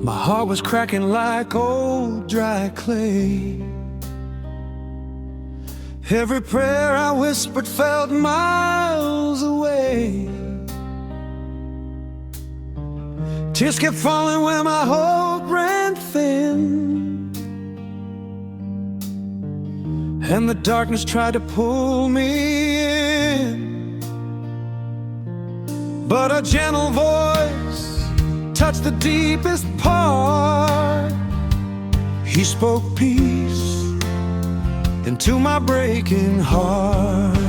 My heart was cracking like old dry clay. Every prayer I whispered felt miles away. Tears kept falling where my hope ran thin, and the darkness tried to pull me in. But a gentle voice touched the deepest part. He spoke peace into my breaking heart.